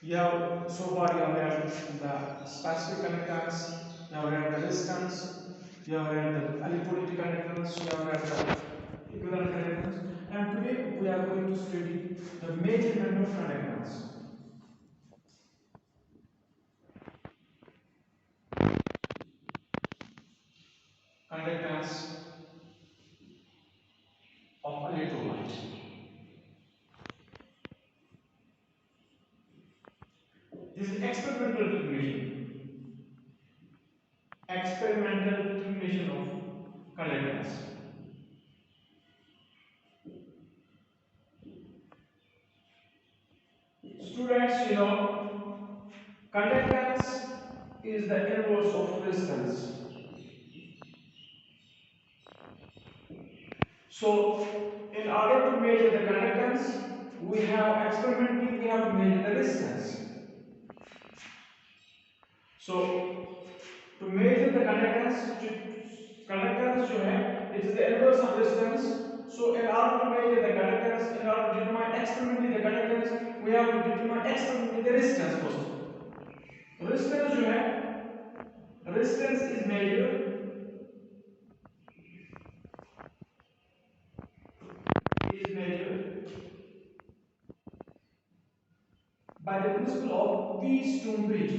You have so far you have read the specific conductance, you have read the resistance, you have read the electrolytic conductance, you have read the equivalent conductance, and today we are going to study the measurement of conductance. Conductance of electrolyte. This is experimental determination. Experimental determination of conductance. Students, conductance is the inverse of resistance. So, in order to measure the conductance, we have experimentally we have to measure the resistance. So, to measure the conductance जो है, it is the inverse of resistance. So, in order to measure the conductance, in order to determine experimentally the conductance, we have to determine experimentally the resistance first. Resistance जो है, resistance is measured by the principle of Wheatstone bridge.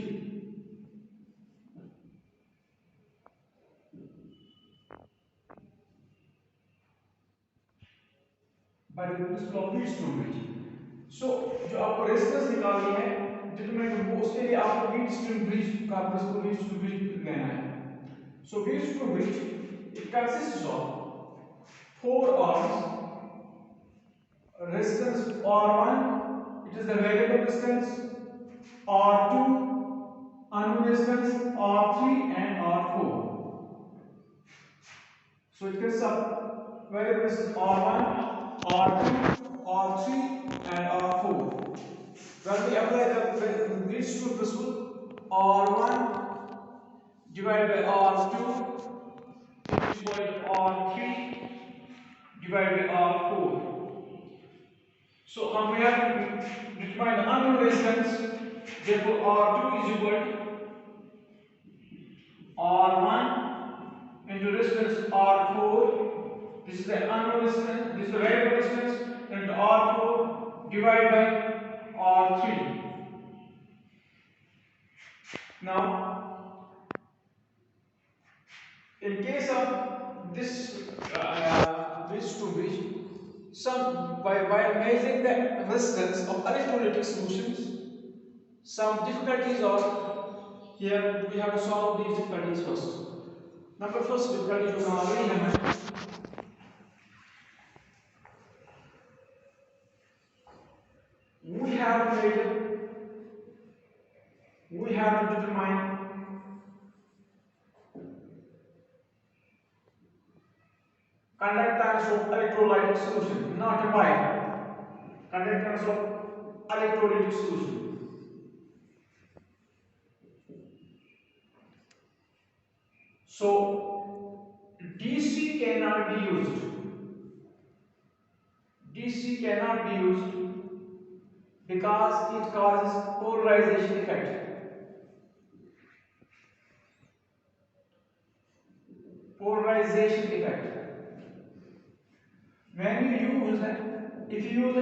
By the principle of Wheatstone bridge. So जो आपको resistance निकालनी है determinant वो उसके लिए आपको Wheatstone bridge का प्रिंसिपल Wheatstone bridge लेना है. So Wheatstone bridge it consists of 4 arms. Resistance R1 it is the variable resistance, R2 unknown resistance, R3 and R4. So it consists of variable resistance R1, R2, R3 and R4. When we apply the Wheatstone principle, R1 divided by R2 is equal to R3 divided by R4. So we have to determine the unknown resistance. Therefore, R2 is equal to R1 into resistance R4. This is the unknown resistance. This is the variable resistance into R4 divided by R3. Now, in case of this two bridge, by measuring the resistance of electrolytic solutions, some difficulties are here. We have to solve these difficulties first. Number first difficulty जो हम आ रही है we have to determine conductance of electrolytic solution, not a wire. Conductance of electrolytic solution. So DC cannot be used. DC cannot be used because it causes polarization effect. Polarization effect. When you use if you use a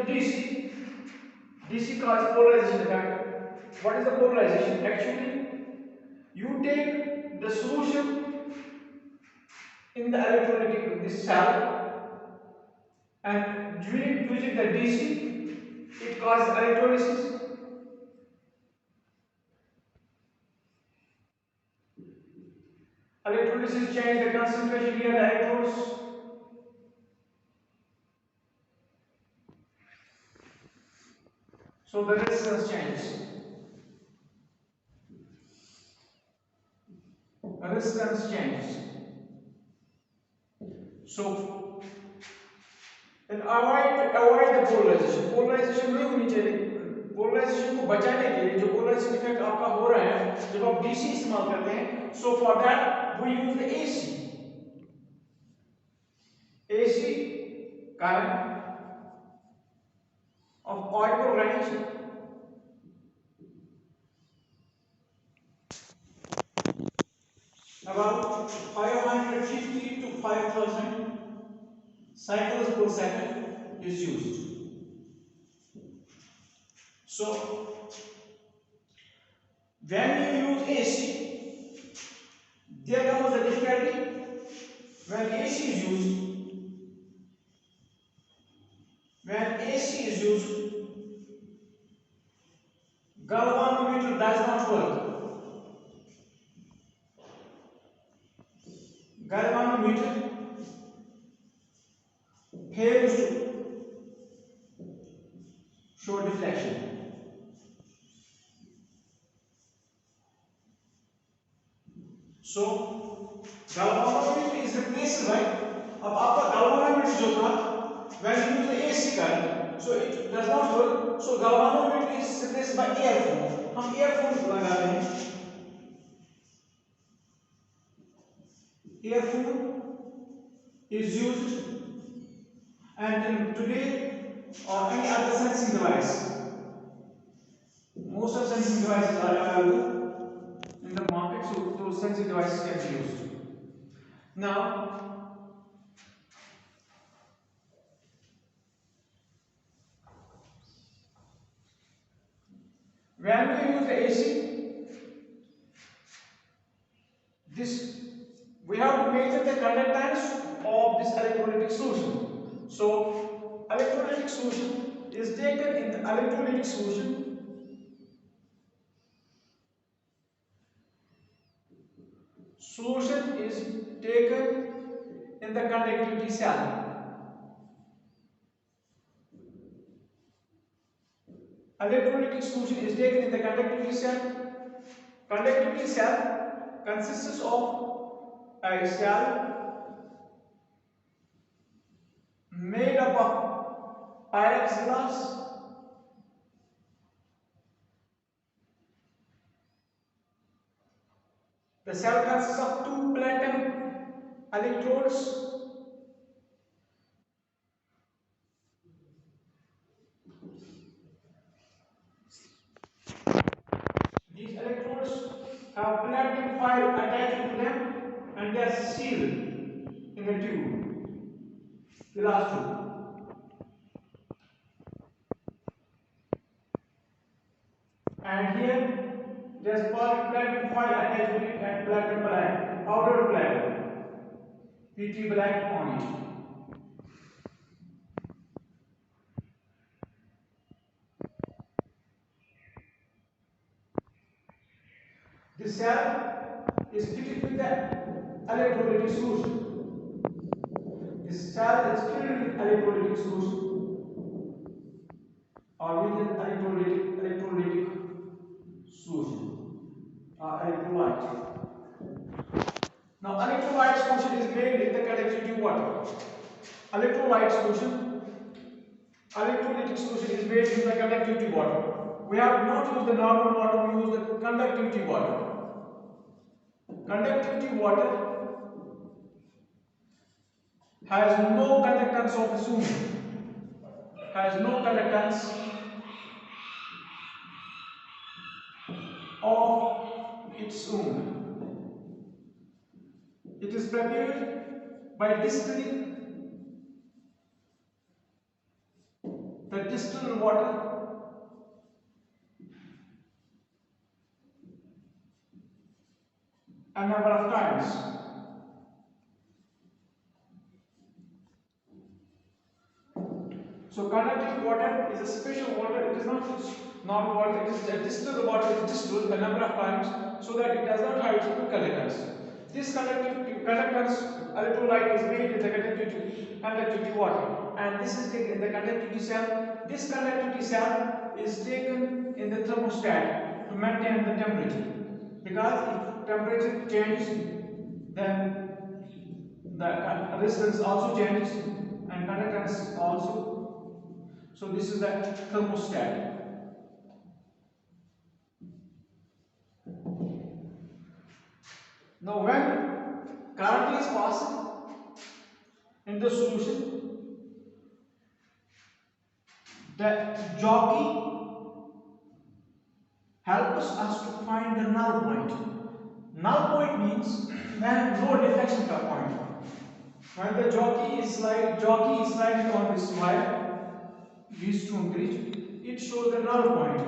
DC causes polarization effect. What is the polarization? Actually, you take the solution in the electrolytic this cell, and during using the DC, it causes electrolysis. Electrolysis change the concentration near the electrodes. So the resistance changes. Resistance changes. So avoid the polarization. Polarization नहीं होनी चाहिए. Polarization को बचाने के लिए जो polarization effect आपका हो रहा है जब आप DC इस्तेमाल करते हैं, so for that we use the AC current of audible range about 550 to 5000 cycles per second is used. So when you use AC, there comes the difficulty. When AC is used, galvanometer does not work. Galvanometer fails to show deflection. So galvanometer is replaced by, अब आपका galvanometer जो था, when you use the AC current, so it does not work. So galvanometer is replaced by earphone. हम earphone लगा रहे हैं. Earphone is used, and in today or any other sensing device, most of sensing devices are available in the market, so those sensing devices can be used. Now, when we use the AC, we have to measure the conductance of this electrolytic solution. So, electrolytic solution is taken in the electrolytic solution. Solution is taken in the conductivity cell. Electrolytic solution is taken in the conductivity cell. Conductivity cell consists of a cell made up of Pyrex glass, the cell consists of two platinum electrodes. These electrodes have platinum foil attached to them and they are sealed in the tube, glass tube. And here there is platinum foil attached to it and platinum black, powdered platinum, PT black on it. This cell is fitted with the electrolytic solution. This cell is filled with electrolytic solution or with an electrolytic solution or electrolyte. Now, electrolyte solution is made in the conductivity water. Electrolyte solution, electrolytic solution is made in the conductivity water. We have not used the normal water, we use the conductivity water. Conductivity water has no conductance of its own. Has no conductance of its own. It is prepared by distilling the distilled water a number of times. So conductive water is a special water, it is not normal water, it is a distilled water, it is distilled a number of times so that it does not have its own conductance. This conductance electrolyte is made in the conductivity water, and this is taken in the conductivity cell. This conductivity cell is taken in the thermostat to maintain the temperature, because if temperature changes, then the resistance also changes and conductance also. So this is the thermostat. Now when current is passing in the solution, the jockey helps us to find the null point. Null point means when no deflection point. When the jockey is sliding on this wire, these two bridge, it shows the null point.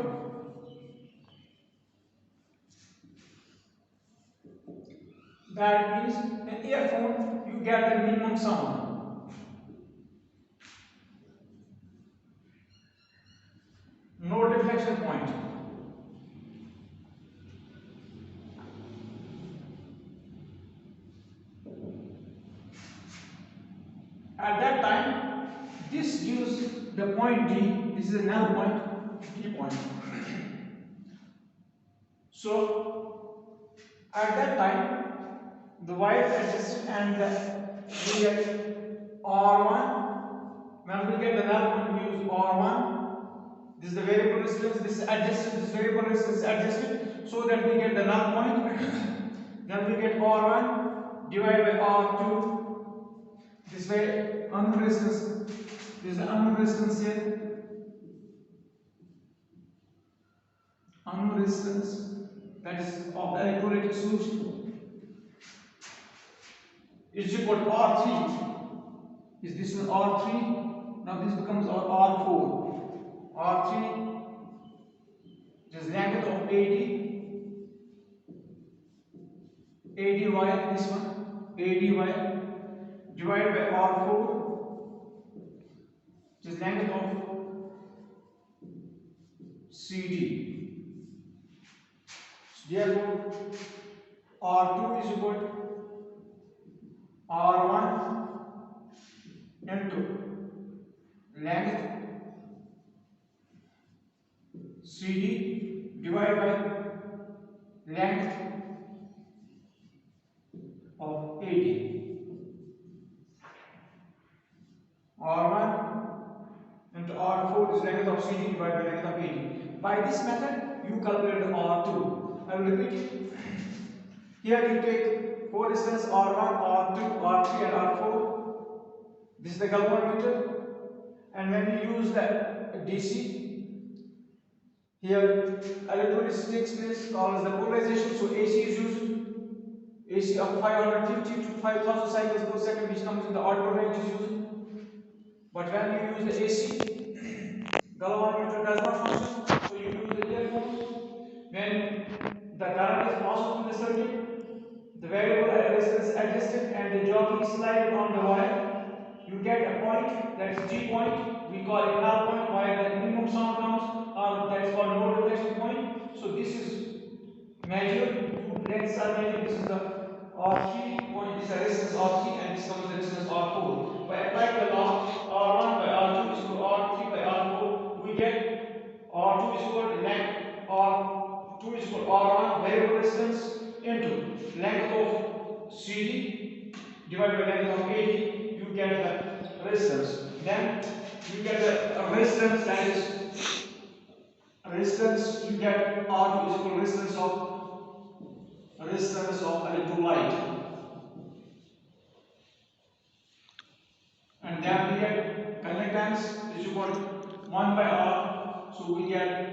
That means in earphone you get the minimum sound. No deflection point. At that time, this gives the point D. This is a null point, D point. So at that time, the wire adjusted and we get R1. When we get the null point, we use R1. This is the variable resistance. This is adjusted. This variable resistance is adjusted so that we get the null point. Then we get R1 divided by R2. This way unknown resistance. This is the unknown resistance here. Unknown resistance, that is of the electrolytic solution, is equal to R3. Is this one R3? Now this becomes R4. R3 is length of ADY, this one, ADY divided by R4, which is length of CD. So therefore, R2 is equal to R1 into length CD divided by length of AD. R1 into R4 is length of CD divided by length of AD. By this method, you calculate the R2. I will repeat it. Here you take 4 resistance R1, R2, R3 and R4. This is the galvanometer. And when you use the DC, here electrolysis takes place, called the polarization. So AC is used. AC of 550 to 5000 cycles per second, which comes in the auto range, is used. But when you use the AC, galvanometer does not function, so you use the earphones. When the current is passed through the circuit, the variable resistance adjusted and the jockey is slided on the wire, you get a point, that is G point. We call it null point, where the minimum sound comes, or that is called no reflection point. So this is measured, two lengths are measured. This is the R3 point, this is the resistance R3, and this comes the resistance R4. By applying the law, R1 by R2 is equal to R3 by R4, we get R2 is equal to length, R2 is equal to R1 variable resistance into length of CD divided by length of AD. You get the resistance. Then you get the resistance, that is resistance. You get R2 is equal to resistance of electrolyte. And then we get conductance is equal to 1 by R. So we get